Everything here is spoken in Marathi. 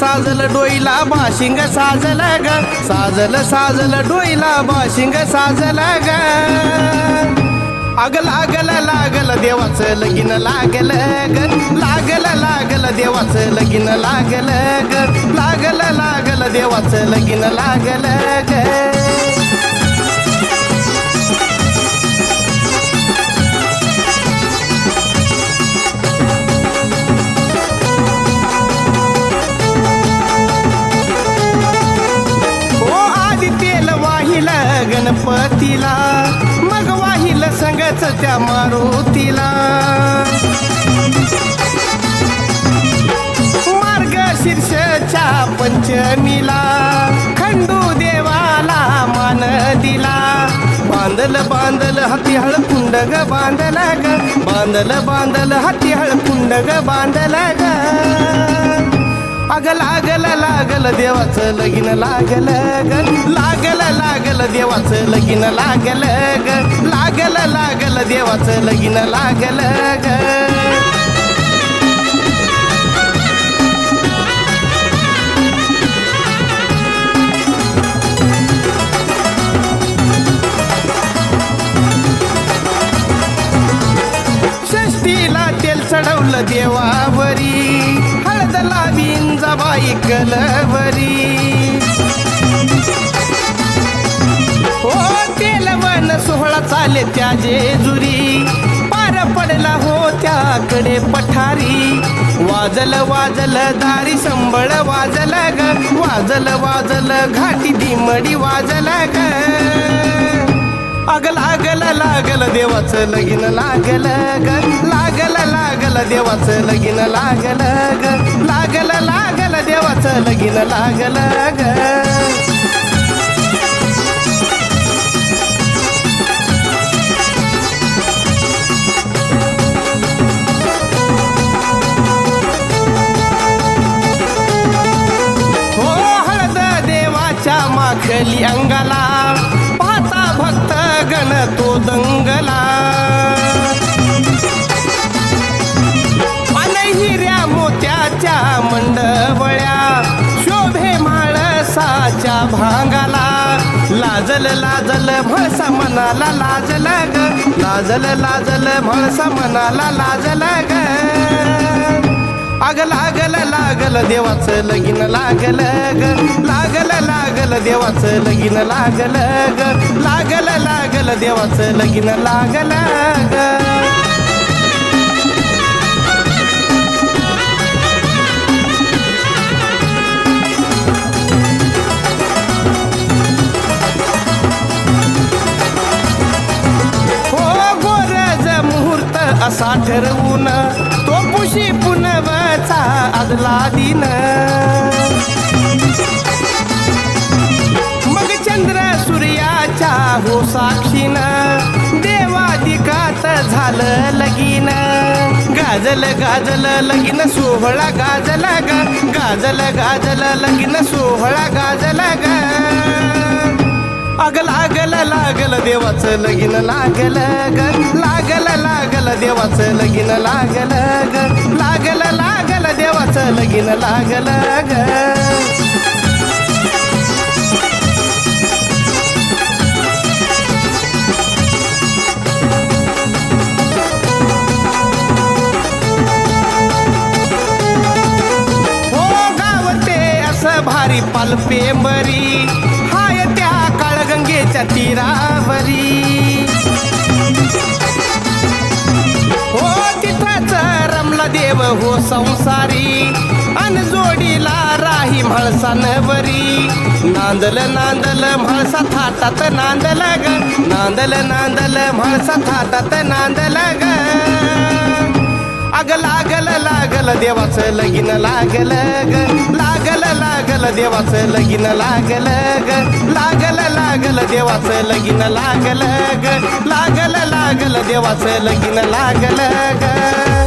साजल डोईला बाशिंग साजल ग साजल डोईला बाशिंग साजल ग अग लागल देवाचं लगीन लागल ग लागल देवाचं लगीन लागल ग लागल देवाचं लगीन लागल ग गणपतीला मग वाहिल संगच त्या मारुतीला मार्गशीर्षच्या पंचमीला खंडू देवाला मान दिला बांधल हाती हळकुंड ग बांधल ग बांधल हाती हळकुंड ग बांधल ग अग लागल देवाचं लगीन लागल ग लागल देवाचं लगीन लागल ग लागल देवाचं लगीन लागल ग षष्टीला तेल चढवलं देवावरी हळद लावीन जाबाई कलवरी हो तेलवन सोहळा चाले त्या जेजुरी पार पडला हो त्याकडे पठारी वाजल दारी संबळ वाजल ग वाजल घाटी दिमडी वाजल ग अग लागल देवाचं लगीन लागल ग लागल देवाचं लगीन लागल ग लागल देवाचं लगीन लागल ग हो हळद देवाच्या माखली अंगाला पाहता भक्त गण तो दंगला हिऱ्या मोत्याच्या मंडवळ्या शोभे माळसाच्या भांगाला लाजल म्हळसा मनाला लाजल ग लाजल म्हळसा मनाला लाजल ग अग लागल देवाचं लगीन लागल ग लागल देवाचं लगीन लागल ग लागल देवाचं लगीन लागल ग असा ठरवून तो पुशी पुनवचा आदला दिन मग चंद्र सूर्याच्या हो साक्षीन देवादिकात झालं लगीन गाजल लगीन सोहळा गाजल गाजल लगीन सोहळा गाजल ग अग लागल देवाचं लगीन लागल ग लागल देवाचं लगीन लागल ग लागल देवाचं लगीन लागल ग हो गावते असं भारी पालपेंबरी हाय त्या काळगंगेच्या तीरावरी हो तिथंच रमला देव हो संसारी अन जोडीला राही म्हाळसानवरी नांदल म्हाळसा थाटात नांदल ग नांदल म्हाळसा थाटात नांदल ग अग लागल देवाचं लगीन लागल ग लागल देवाचं लगीन लागल ग लागल देवाचं लगीन लागल ग लागल देवाचं लगीन लागल ग